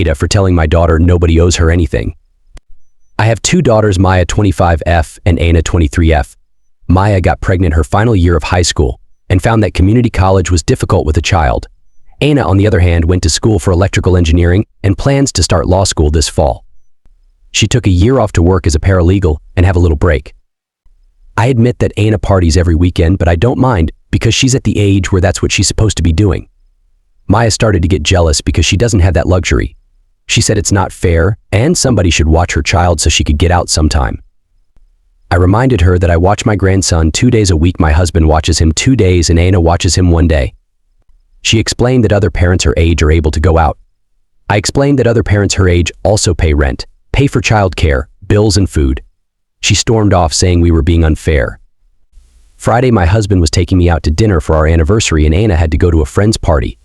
Aita for telling my daughter nobody owes her anything. I have two daughters, Maya 25F and Aina 23F. Maya got pregnant her final year of high school and found that community college was difficult with a child. Aina, on the other hand, went to school for electrical engineering and plans to start law school this fall. She took a year off to work as a paralegal and have a little break. I admit that Aina parties every weekend, but I don't mind because she's at the age where that's what she's supposed to be doing. Maya started to get jealous because she doesn't have that luxury. She said it's not fair and somebody should watch her child so she could get out sometime. I reminded her that I watch my grandson 2 days a week. My husband watches him 2 days and Aina watches him 1 day. She explained that other parents her age are able to go out. I explained that other parents her age also pay rent, pay for child care, bills and food. She stormed off saying we were being unfair. Friday, my husband was taking me out to dinner for our anniversary and Aina had to go to a friend's party.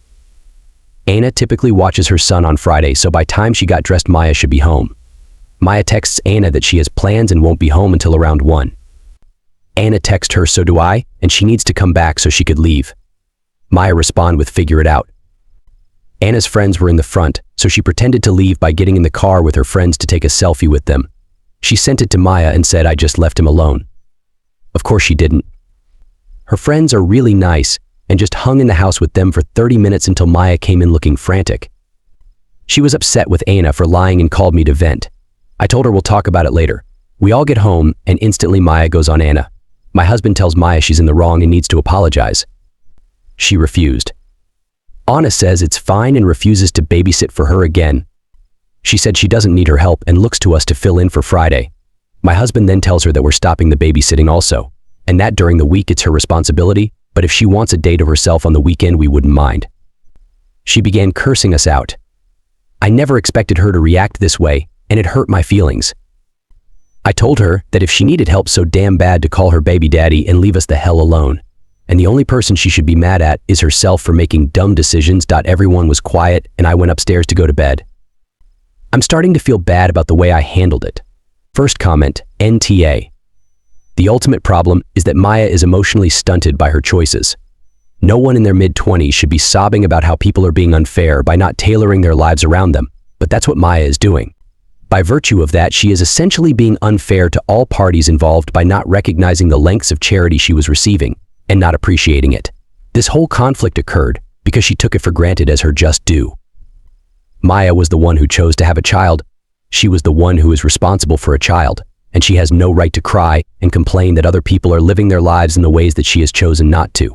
Aina typically watches her son on Friday, so by time she got dressed, Maya should be home. Maya texts Aina that she has plans and won't be home until around 1. Aina texts her, so do I, and she needs to come back so she could leave. Maya responded with figure it out. Aina's friends were in the front, so she pretended to leave by getting in the car with her friends to take a selfie with them. She sent it to Maya and said I just left him alone. Of course she didn't. Her friends are really nice and just hung in the house with them for 30 minutes until Maya came in looking frantic. She was upset with Aina for lying and called me to vent. I told her we'll talk about it later. We all get home and instantly Maya goes on Aina. My husband tells Maya she's in the wrong and needs to apologize. She refused. Anna says it's fine and refuses to babysit for her again. She said she doesn't need her help and looks to us to fill in for Friday. My husband then tells her that we're stopping the babysitting also, and that during the week it's her responsibility, but if she wants a day to herself on the weekend we wouldn't mind. She began cursing us out. I never expected her to react this way, and it hurt my feelings. I told her that if she needed help so damn bad to call her baby daddy and leave us the hell alone. And the only person she should be mad at is herself for making dumb decisions. Everyone was quiet and I went upstairs to go to bed. I'm starting to feel bad about the way I handled it. First comment, NTA. The ultimate problem is that Maya is emotionally stunted by her choices. No one in their mid-20s should be sobbing about how people are being unfair by not tailoring their lives around them, but that's what Maya is doing. By virtue of that, she is essentially being unfair to all parties involved by not recognizing the lengths of charity she was receiving and not appreciating it. This whole conflict occurred because she took it for granted as her just due. Maya was the one who chose to have a child. She was the one who is responsible for a child, and she has no right to cry and complain that other people are living their lives in the ways that she has chosen not to.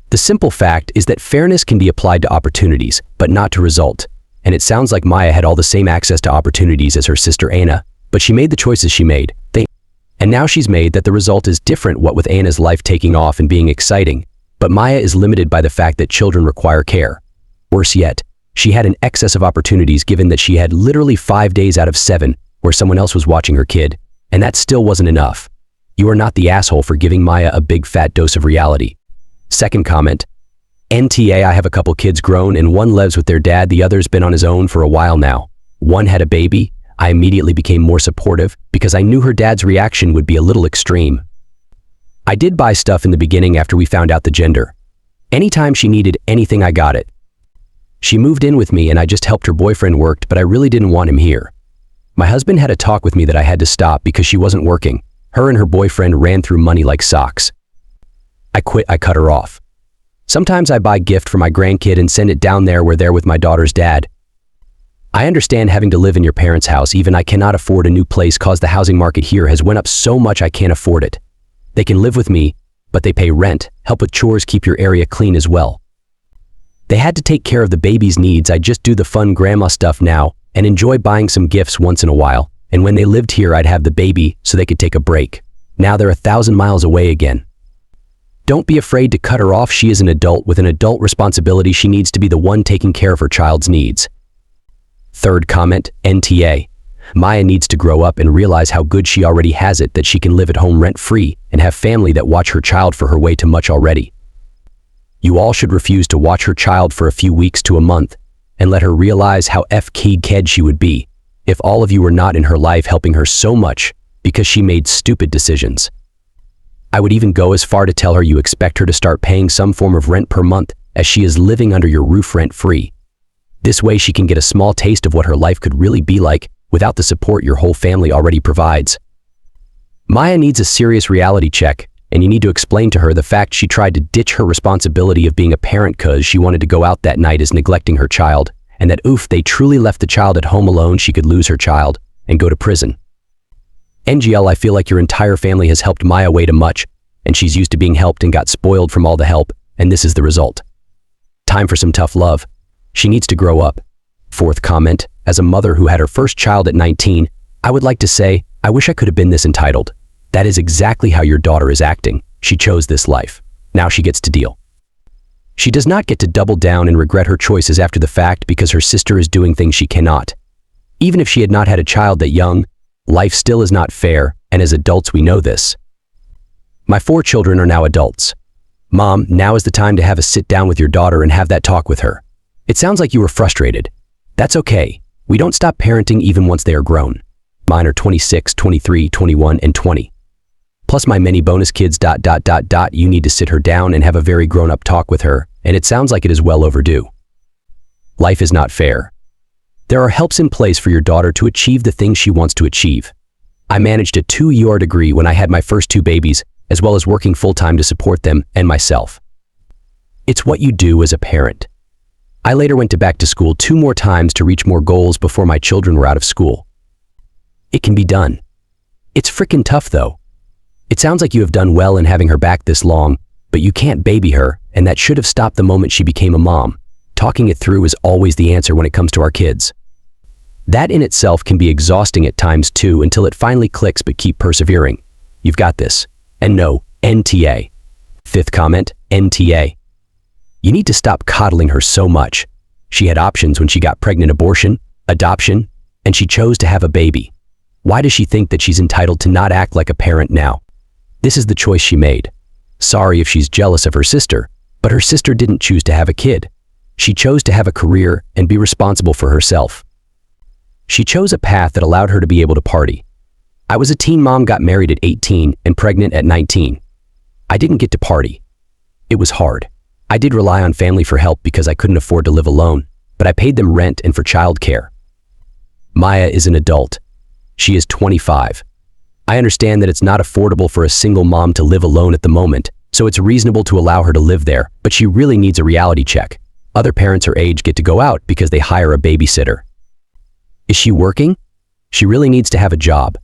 The simple fact is that fairness can be applied to opportunities, but not to result. And it sounds like Maya had all the same access to opportunities as her sister Aina, but she made the choices she made. And now she's made that the result is different, what with Aina's life taking off and being exciting, but Maya is limited by the fact that children require care. Worse yet, she had an excess of opportunities given that she had literally 5 days out of 7 where someone else was watching her kid, and that still wasn't enough. You are not the asshole for giving Maya a big fat dose of reality. Second comment, NTA. I have a couple kids grown and one lives with their dad, the other's been on his own for a while now. One had a baby. I immediately became more supportive because I knew her dad's reaction would be a little extreme. I did buy stuff in the beginning after we found out the gender. Anytime she needed anything, I got it. She moved in with me and I just helped her boyfriend worked, but I really didn't want him here. My husband had a talk with me that I had to stop because she wasn't working. Her and her boyfriend ran through money like socks. I quit, I cut her off. Sometimes I buy gift for my grandkid and send it down there where they're with my daughter's dad. I understand having to live in your parents' house, even I cannot afford a new place cause the housing market here has went up so much I can't afford it. They can live with me, but they pay rent, help with chores, keep your area clean as well. They had to take care of the baby's needs. I just do the fun grandma stuff now and enjoy buying some gifts once in a while. And when they lived here, I'd have the baby so they could take a break. Now they're 1,000 miles away again. Don't be afraid to cut her off. She is an adult with an adult responsibility. She needs to be the one taking care of her child's needs. Third comment, NTA. Maya needs to grow up and realize how good she already has it, that she can live at home rent-free and have family that watch her child for her way too much already. You all should refuse to watch her child for a few weeks to a month and let her realize how ked she would be if all of you were not in her life helping her so much because she made stupid decisions. I would even go as far to tell her you expect her to start paying some form of rent per month as she is living under your roof rent-free. This way she can get a small taste of what her life could really be like without the support your whole family already provides. Maya needs a serious reality check, and you need to explain to her the fact she tried to ditch her responsibility of being a parent because she wanted to go out that night as neglecting her child, and that if they truly left the child at home alone, she could lose her child and go to prison. NGL, I feel like your entire family has helped Maya way too much, and she's used to being helped and got spoiled from all the help, and this is the result. Time for some tough love. She needs to grow up. Fourth comment, as a mother who had her first child at 19, I would like to say, I wish I could have been this entitled. That is exactly how your daughter is acting. She chose this life. Now she gets to deal. She does not get to double down and regret her choices after the fact because her sister is doing things she cannot. Even if she had not had a child that young, life still is not fair, and as adults we know this. My 4 children are now adults. Mom, now is the time to have a sit down with your daughter and have that talk with her. It sounds like you were frustrated. That's okay. We don't stop parenting even once they are grown. Mine are 26, 23, 21, and 20. Plus my many bonus kids ... You need to sit her down and have a very grown-up talk with her, and it sounds like it is well overdue. Life is not fair. There are helps in place for your daughter to achieve the things she wants to achieve. I managed a 2-year degree when I had my first 2 babies, as well as working full-time to support them and myself. It's what you do as a parent. I later went back to school 2 more times to reach more goals before my children were out of school. It can be done. It's frickin' tough though. It sounds like you have done well in having her back this long, but you can't baby her, and that should have stopped the moment she became a mom. Talking it through is always the answer when it comes to our kids. That in itself can be exhausting at times too until it finally clicks, but keep persevering. You've got this. And no, NTA. 5th comment, NTA. You need to stop coddling her so much. She had options when she got pregnant: abortion, adoption, and she chose to have a baby. Why does she think that she's entitled to not act like a parent now? This is the choice she made. Sorry if she's jealous of her sister, but her sister didn't choose to have a kid. She chose to have a career and be responsible for herself. She chose a path that allowed her to be able to party. I was a teen mom, got married at 18 and pregnant at 19. I didn't get to party. It was hard. I did rely on family for help because I couldn't afford to live alone, but I paid them rent and for childcare. Maya is an adult. She is 25. I understand that it's not affordable for a single mom to live alone at the moment, so it's reasonable to allow her to live there, but she really needs a reality check. Other parents her age get to go out because they hire a babysitter. Is she working? She really needs to have a job.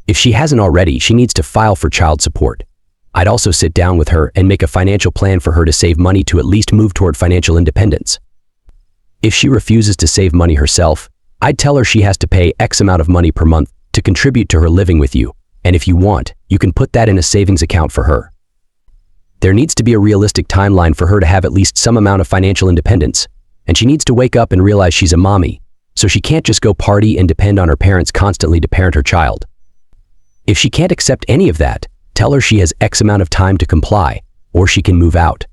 If she hasn't already, she needs to file for child support. I'd also sit down with her and make a financial plan for her to save money to at least move toward financial independence. If she refuses to save money herself, I'd tell her she has to pay X amount of money per month to contribute to her living with you, and if you want, you can put that in a savings account for her. There needs to be a realistic timeline for her to have at least some amount of financial independence, and she needs to wake up and realize she's a mommy, so she can't just go party and depend on her parents constantly to parent her child. If she can't accept any of that, tell her she has X amount of time to comply, or she can move out.